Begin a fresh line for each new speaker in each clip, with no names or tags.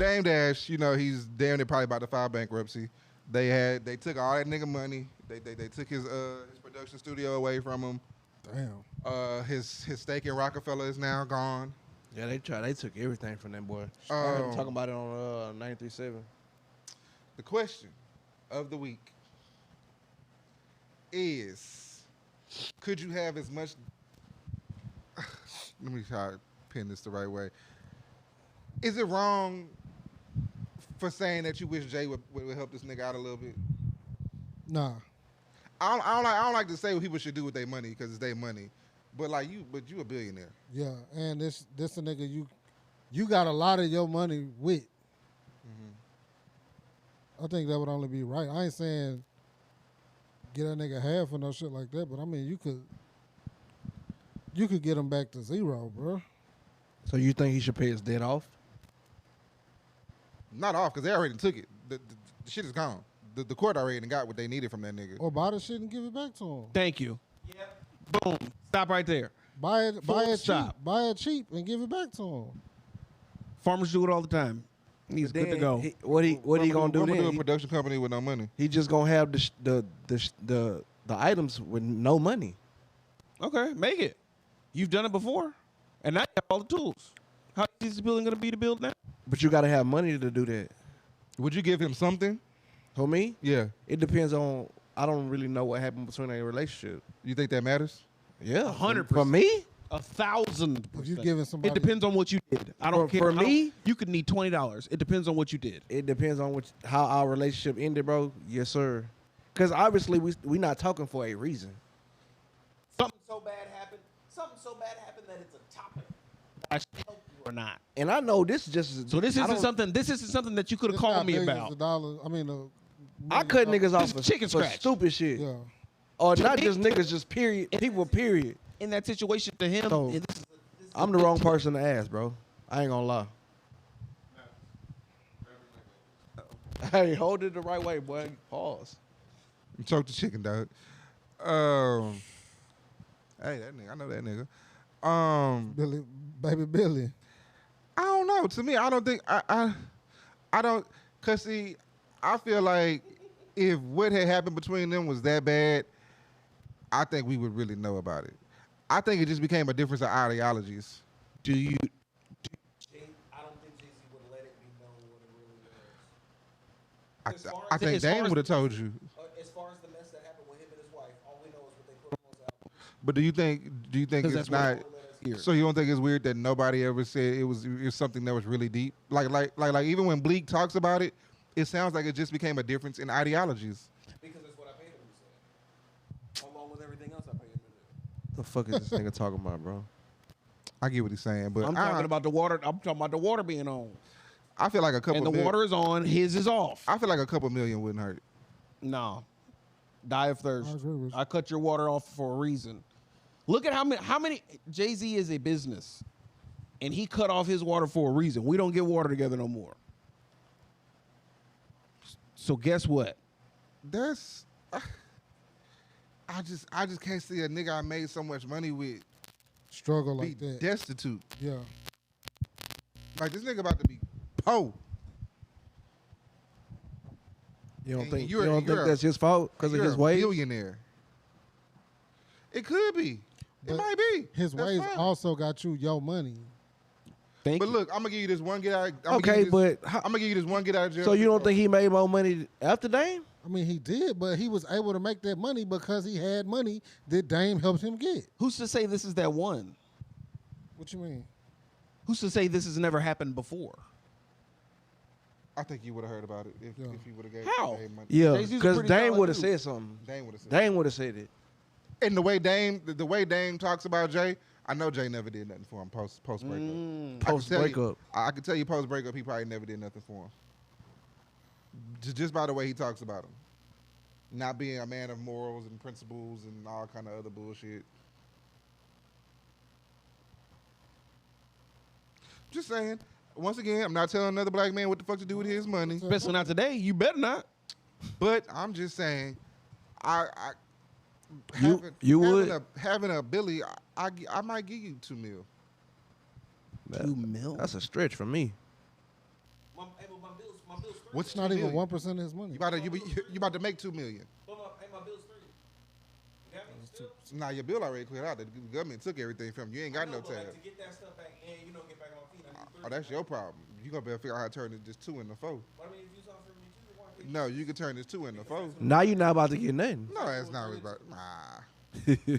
Dame Dash, you know, he's damn near probably about to file bankruptcy. They took all that nigga money. They took his production studio away from him.
Damn.
His stake in Rockefeller is now gone.
Yeah, they took everything from that boy. I heard him talking about it on 93.7.
The question of the week is, could you have as much... Let me try to pin this the right way. Is it wrong for saying that you wish Jay would help this nigga out a little bit?
Nah.
I don't like to say what people should do with their money because it's their money, but you a billionaire.
Yeah, and this a nigga you got a lot of your money with. I think that would only be right. I ain't saying get a nigga half or no shit like that, but I mean you could get him back to zero, bro.
So you think he should pay his debt off?
Not off because they already took it. The shit is gone. The court already got what they needed from that nigga.
Or buy the shit and give it back to him.
Thank you. Yep. Boom. Stop right there.
Buy it
stop.
cheap. Buy it cheap and give it back to him.
Farmers do it all the time. He's good to go.
What he gonna do then?
Do a production company with no money.
He just gonna have the items with no money.
Okay, make it. You've done it before, and now you have all the tools. How easy is the building gonna be to build now?
But you gotta have money to do that.
Would you give him something?
For me?
Yeah.
It depends on. I don't really know what happened between a relationship.
You think that matters?
Yeah,
100%.
For me,
1,000%.
If you giving somebody,
It depends on what you did. I don't care.
For me,
you could need $20. It depends on what you did.
it depends on how our relationship ended, bro. Yes, sir. Because obviously we not talking for a reason.
Something so bad happened. Something so bad happened that it's a topic. I should help you or not.
And I know this just
So this isn't something. This isn't something that you could have
it's
called
not
me
billions
about.
of dollars. I mean,
I cut niggas off
Just
for,
chicken
for
scratch.
stupid shit.
Yeah.
Or not just niggas, just period. People, period.
In that situation, to him,
So, I'm the wrong person to ask, bro. I ain't gonna lie. Hey, hold it the right way, boy. Pause.
You choke the chicken, dog. Hey, that nigga. I know that nigga.
Billy, baby Billy.
I don't know. To me, I don't think I don't. Cause see, I feel like if what had happened between them was that bad, I think we would really know about it. I think it just became a difference of ideologies.
do you?
I don't think Jay-Z would let it be known what it really was.
I think Dame would have told you.
As far as the mess that happened with him and his wife, all we know is what they put on those albums.
But do you think
'Cause
it's
that's what
not?
they let us hear.
So you don't think it's weird that nobody ever said it was something that was really deep? Like even when Bleak talks about it, it sounds like it just became a difference in ideologies.
Because that's what I paid him to say. Along with everything else I paid him to do.
The fuck is this nigga talking about, bro?
I get what he's saying, but
I'm talking about the water. I'm talking about the water being on,
I feel like a couple.
and the water is on. His is off.
I feel like a couple million wouldn't hurt.
No, die of thirst.
I agree with you.
I cut your water off for a reason. Look at how many. Jay-Z is a business, and he cut off his water for a reason. We don't get water together no more. So guess what?
That's I just can't see a nigga I made so much money with
Struggle
be
like that.
destitute.
Yeah.
Like this nigga about to be po.
You don't
And
think
you're
that's his fault because of
You're
his
a
ways?
billionaire. It could be. It
But
might be.
His
That's
ways
fine.
also got you your money.
Thank
But
you.
look, I'm gonna give you this one get out.
Okay, but
I'm gonna give you this one get out of jail.
so you don't think he made more money after Dame?
I mean, he did, but he was able to make that money because he had money that Dame helped him get.
Who's to say this is that one?
What you mean?
Who's to say this has never happened before?
I think you would have heard about it if you would have gave
How?
Dame money.
Yeah,
Jay-Z's a
because
pretty
Dame
solid
would have
dude.
said something.
Dame would have said.
Dame would have said it.
And the way Dame talks about Jay, I know Jay never did nothing for him post breakup.
Post breakup.
I can tell you post breakup, he probably never did nothing for him. Just by the way he talks about him, not being a man of morals and principles and all kind of other bullshit. Just saying. Once again, I'm not telling another black man what the fuck to do with his money,
Especially not today. You better not.
but I'm just saying,
You would?
having a Billy, I might give you $2 million.
$2 million.
That's a stretch for me.
My bill's 3.
What's
It's not
2
even
million?
1% of his money.
You about to make $2 million.
But my bill's 3. You got me still?
Nah, your bill already cleared out. The government took everything from you. You ain't got no
but
tab.
like, to get that stuff back and get back on my feet, I need 3.
Oh, that's your problem. You gonna better figure out how to turn it just 2 into 4.
But I mean, if you talk for me too, why can't
No, you can turn this 2 into 4.
Now you're not about to get nothing.
No, that's not what it's about. Nah.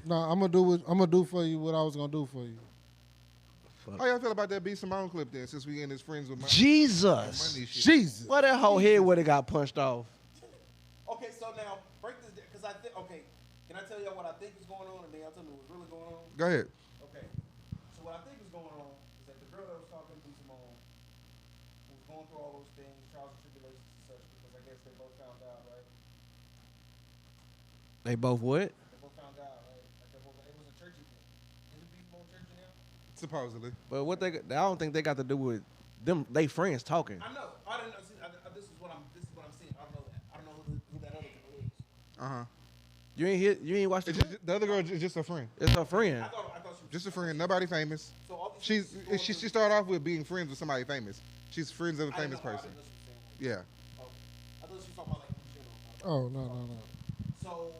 No, I'm gonna do for you what I was gonna do for you.
How y'all feel about that B Simone clip then? Since we in this friends with
Jesus.
money shit.
Jesus.
Well, that whole head would have got punched off.
Okay, so now break this down because I think. Okay, can I tell y'all what I think is going on, and then y'all tell me what's really going on?
Go ahead.
Okay, so what I think is going on is that the girl that was talking to Simone was going through all those things, trials and tribulations and such, because I guess they both found out, right?
They both what?
They both found out, right? Like it was a churchy thing. Isn't B Simone churchy now?
Supposedly.
But what I don't think they got to do with them. They friends talking.
I know. I don't know. See, this is what I'm seeing. I don't know that. I don't know who that other girl is.
You ain't watched
It's
the
just, the other girl is just a friend.
It's her friend.
I thought she was
Just a friend. Nobody famous.
So all these things
She
going through-
started off with being friends with somebody famous. She's friends of a
I didn't
famous
know- I
person.
didn't know she was saying
Yeah.
that. Okay. I thought she was talking about like in general.
Oh no.
So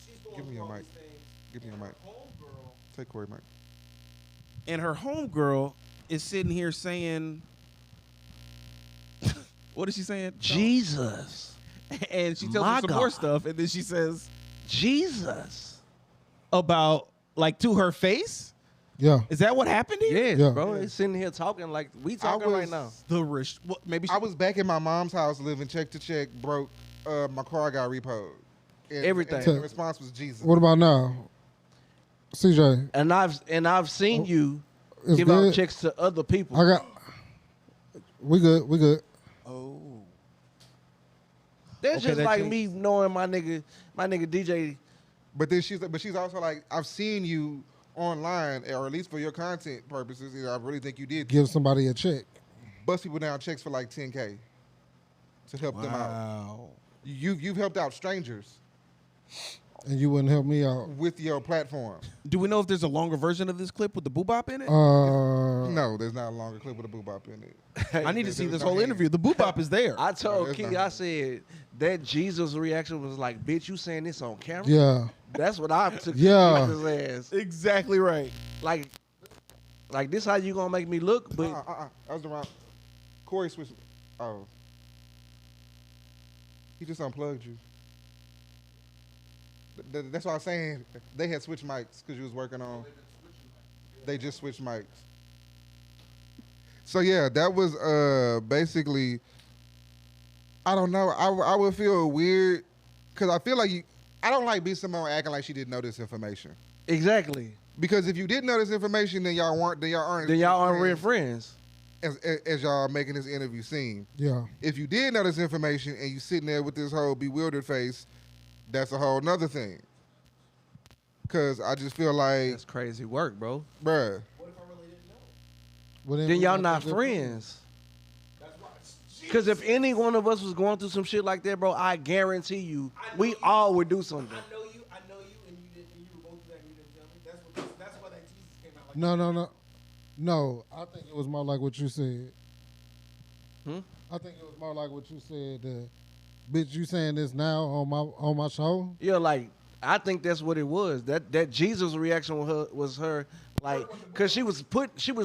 she's going
Give me
through
your
all
mic.
these things.
Give me
and
your
her
mic.
homegirl,
Take Corey Mike.
And her homegirl is sitting here saying, what is she saying?
Jesus.
And she tells
My
him some more
God.
stuff, and then she says
Jesus.
about like to her face.
Yeah.
Is that what happened here?
Yes,
Yeah.
bro. They sitting here talking like we talking right now.
The maybe she,
I was back in my mom's house living check to check, broke. My car got repoed. And,
Everything.
And the response was Jesus.
What about now, CJ?
And I've seen you
It's
give out
good.
checks to other people.
I got. We good.
oh.
That's
Okay,
just
that
like
changed.
me knowing my nigga DJ.
But then she's also like, I've seen you online, or at least for your content purposes. I really think you did
Give somebody a check.
bust people down checks for like $10K to help them out.
Wow.
You've helped out strangers
And you wouldn't help me out.
with your platform.
Do we know if there's a longer version of this clip with the boobop in it?
No, there's not a longer clip with a boobop in it.
I need to see
there was
this
no
whole
hand.
interview. The boobop is there.
I told
there's
Key,
no-
I said that Jesus' reaction was like, "Bitch, you saying this on camera?"
Yeah.
That's what I took.
Yeah.
His ass.
Exactly right.
Like this how you gonna make me look? But
That was the wrong. Corey switched. Oh. He just unplugged you. That's what I was saying. They had switched mics because you was working on. They just switched mics. So yeah, that was basically. I don't know. I would feel weird because I feel like I don't like B Simone acting like she didn't know this information.
exactly.
Because if you didn't know this information, then y'all aren't.
Then y'all aren't real friends.
As y'all are making this interview seem.
Yeah.
If you did know this information and you sitting there with this whole bewildered face, that's a whole nother thing. Cause I just feel like,
That's crazy work, bro.
bruh,
what if I really didn't know?
Well,
Then
we
y'all
got
not
good
friends.
That's why.
Because if any one of us was going through some shit like that, bro, I guarantee you, we all would do something.
I know you, and you didn't. And you were going through that, and you didn't tell me. That's why that Jesus came out like.
No. I think it was more like what you said.
Hmm?
I think it was more like what you said. Bitch, you saying this now on my show?
Yeah, like I think that's what it was. That Jesus reaction was her like, cause she was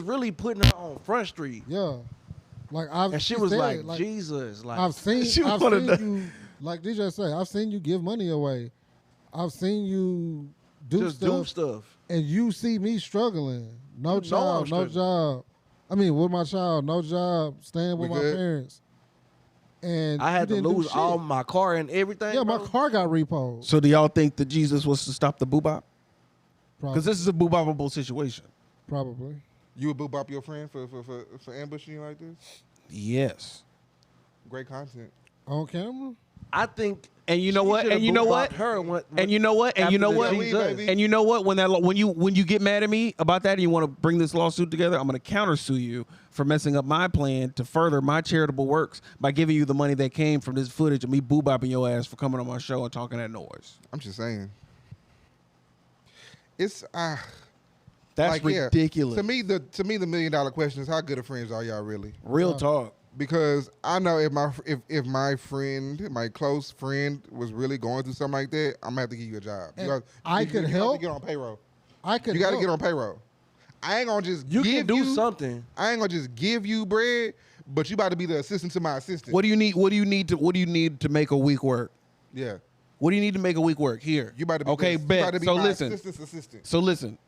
really putting her on Front Street,
Yeah. Like
and she was
said,
like, Jesus, like
I've seen
She
I've
wanted
seen you, like DJ say, I've seen you give money away. I've seen you do
just do
stuff,
stuff.
and you see me struggling. No
You know
job,
I'm
no
struggling.
job. I mean, with my child, no job, staying with
We
my
good?
parents. And
I had
you
to
didn't do
lose all
shit.
my car and everything.
Yeah, my
bro.
car got repoed.
So do y'all think that Jesus was to stop the boobop?
Probably.
Because this is a boobopable situation.
Probably.
you would boop up your friend for ambushing you like this?
Yes.
Great content.
On camera?
I think.
And you know
she
what?
should've
And you know
booped
what?
Her
And you know what? And you
after
know
the
what?
Jesus.
baby.
And you know what? When you get mad at me about that and you want to bring this lawsuit together, I'm going to countersue you for messing up my plan to further my charitable works by giving you the money that came from this footage of me boobopping your ass for coming on my show and talking that noise.
I'm just saying. It's
That's
like, yeah.
ridiculous.
To me, the $1 million question is how good of friends are y'all really?
Real
Yeah.
talk.
Because I know if my friend, my close friend, was really going through something like that, I'm gonna have to give you a job.
And I could
you
help.
have to get on payroll.
I could.
You got to
help.
get on payroll. I ain't gonna just
You
give
can do something.
I ain't gonna just give you bread, but you about to be the assistant to my assistant.
What do you need? What do you need to make a week work?
Yeah.
What do you need to make a week work? Here.
You about to be
okay.
you about
Bet.
to be
So
my
listen.
assistant's assistant.
So listen.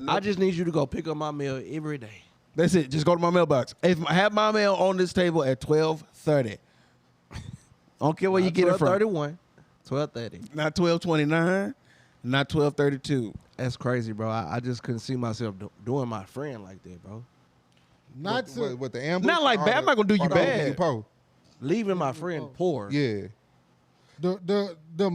I just need you to go pick up my mail every day.
That's it. Just go to my mailbox. If I have my mail on this table at 12:30. I don't care where you get it from.
12:31, 12:30.
Not 12:29. Not 12:32.
That's crazy, bro. I just couldn't see myself doing my friend like that, bro.
Not to.
What the ambush?
Not like
Or
bad. I'm not gonna do you
or the
bad.
Home Depot?
Leaving my friend poor.
Yeah.
The movie